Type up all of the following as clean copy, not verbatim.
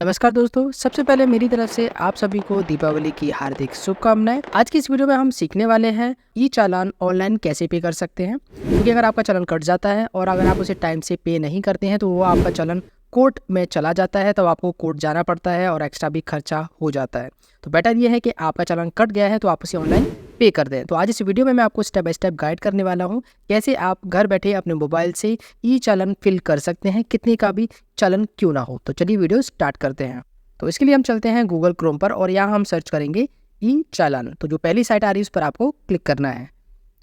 नमस्कार दोस्तों, सबसे पहले मेरी तरफ से आप सभी को दीपावली की हार्दिक शुभकामनाएं। आज की इस वीडियो में हम सीखने वाले हैं ई चालान ऑनलाइन कैसे पे कर सकते हैं। क्योंकि अगर आपका चालान कट जाता है और अगर आप उसे टाइम से पे नहीं करते हैं तो वो आपका चालान कोर्ट में चला जाता है, तब आपको कोर्ट जाना पड़ता है और एक्स्ट्रा भी खर्चा हो जाता है। तो बेटर ये है कि आपका चालान कट गया है तो आप उसे ऑनलाइन पे कर दें। तो आज इस वीडियो में मैं आपको स्टेप बाय स्टेप गाइड करने वाला हूँ कैसे आप घर बैठे अपने मोबाइल से ई चालान फिल कर सकते हैं, कितने का भी चालान क्यों ना हो। तो चलिए वीडियो स्टार्ट करते हैं। तो इसके लिए हम चलते हैं गूगल क्रोम पर और यहाँ हम सर्च करेंगे ई चालान। तो जो पहली साइट आ रही है उस पर आपको क्लिक करना है।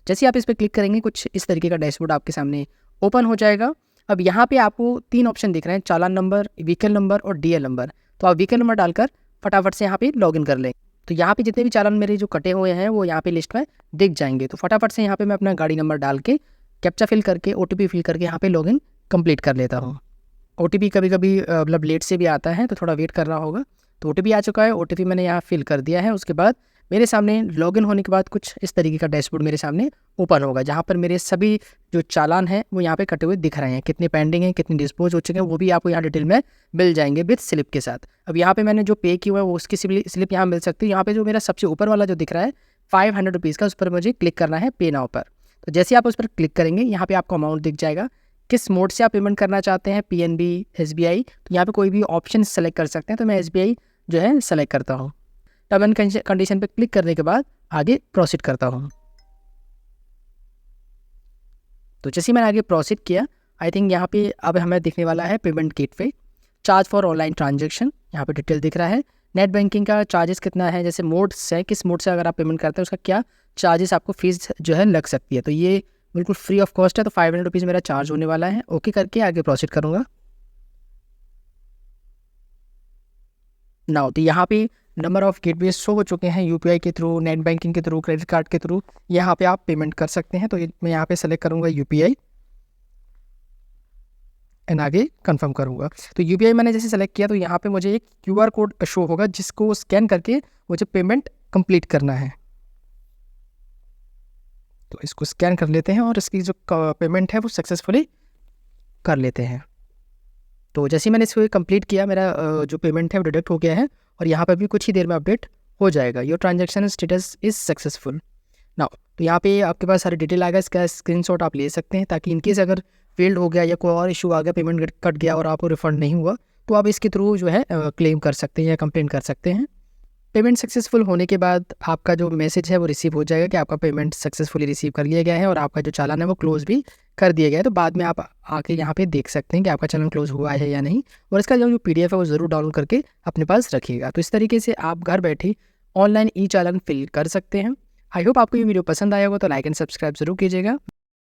जैसे आप इस पर क्लिक करेंगे कुछ इस तरीके का डैशबोर्ड आपके सामने ओपन हो जाएगा। अब यहाँ पे आपको 3 ऑप्शन दिख रहे हैं, चालान नंबर, व्हीकल नंबर और डीएल नंबर। तो आप व्हीकल नंबर डालकर फटाफट से यहाँ पे लॉगिन कर लें। तो यहाँ पे जितने भी चालान मेरे जो कटे हुए हैं वो यहाँ पे लिस्ट में दिख जाएंगे। तो फटाफट से यहाँ पे मैं अपना गाड़ी नंबर डाल के कैप्चा फिल करके ओटीपी फिल करके यहाँ पे लॉगिन कंप्लीट कर लेता हूँ। ओटीपी कभी कभी मतलब लेट से भी आता है तो थोड़ा वेट करना होगा। तो ओटीपी आ चुका है, ओटीपी मैंने यहाँ फिल कर दिया है। उसके बाद मेरे सामने लॉगिन होने के बाद कुछ इस तरीके का डैशबोर्ड मेरे सामने ओपन होगा, जहाँ पर मेरे सभी जो चालान हैं वो यहाँ पे कटे हुए दिख रहे हैं, कितने पेंडिंग हैं, कितने डिस्पोज हो चुके हैं, वो भी आपको यहाँ डिटेल में मिल जाएंगे विद स्लिप के साथ। अब यहाँ पे मैंने जो पे किया हुआ है वो उसकी स्लिप यहाँ मिल सकती है। यहाँ पे जो मेरा सबसे ऊपर वाला जो दिख रहा है 500 रुपीज़ का, उस पर मुझे क्लिक करना है पे नाउ पर। तो जैसे आप उस पर क्लिक करेंगे यहाँ पे आपको अमाउंट दिख जाएगा, किस मोड से आप पेमेंट करना चाहते हैं, पीएनबी, एसबीआई। तो यहाँ पे कोई भी ऑप्शन सेलेक्ट कर सकते हैं, तो मैं एसबीआई जो है सेलेक्ट करता हूँ। टर्म एंड कंडीशन पे क्लिक करने के बाद आगे प्रोसीड करता हूँ। तो जैसे मैंने आगे प्रोसीड किया, आई थिंक यहाँ पे अब हमें दिखने वाला है payment gateway, charge for online transaction. यहाँ पे डिटेल दिख रहा है, नेट बैंकिंग का चार्जेस कितना है, जैसे मोड से किस मोड से अगर आप पेमेंट करते हैं उसका क्या चार्जेस आपको फीस जो है लग सकती है। तो ये बिल्कुल फ्री ऑफ कॉस्ट है, तो 500 रुपीज़ मेरा चार्ज होने वाला है। ओके करके आगे प्रोसीड करूँगा। नाउ तो यहाँ पे नंबर ऑफ गेटवे शो हो चुके हैं, यूपीआई के थ्रू, नेट बैंकिंग के थ्रू, क्रेडिट कार्ड के थ्रू यहाँ पे आप पेमेंट कर सकते हैं। तो मैं यहाँ पे सेलेक्ट करूँगा यूपीआई एंड आगे कंफर्म करूँगा। तो यूपीआई मैंने जैसे सेलेक्ट किया तो यहाँ पे मुझे एक क्यूआर कोड शो होगा जिसको स्कैन करके मुझे पेमेंट कंप्लीट करना है। तो इसको स्कैन कर लेते हैं और इसकी जो पेमेंट है वो सक्सेसफुली कर लेते हैं। तो जैसे ही मैंने इसको कंप्लीट किया, मेरा जो पेमेंट है वो डिडक्ट हो गया है और यहाँ पर भी कुछ ही देर में अपडेट हो जाएगा, your transaction status is successful now. तो यहाँ पे आपके पास सारी डिटेल आएगा, इसका स्क्रीनशॉट आप ले सकते हैं ताकि इनकेस अगर फेल्ड हो गया या कोई और इशू आ गया, पेमेंट कट गया और आपको रिफंड नहीं हुआ, तो आप इसके थ्रू जो है क्लेम कर सकते हैं या कंप्लेन कर सकते हैं। पेमेंट सक्सेसफुल होने के बाद आपका जो मैसेज है वो रिसीव हो जाएगा कि आपका पेमेंट सक्सेसफुली रिसीव कर लिया गया है और आपका जो चालान है वो क्लोज भी कर दिया गया है। तो बाद में आप आके यहाँ पे देख सकते हैं कि आपका चालान क्लोज हुआ है या नहीं, और इसका जो पीडीएफ है वो ज़रूर डाउनलोड करके अपने पास रखिएगा। तो इस तरीके से आप घर बैठे ऑनलाइन ई चालान फिल कर सकते हैं। आई होप आपको ये वीडियो पसंद आया होगा, तो लाइक एंड सब्सक्राइब जरूर कीजिएगा।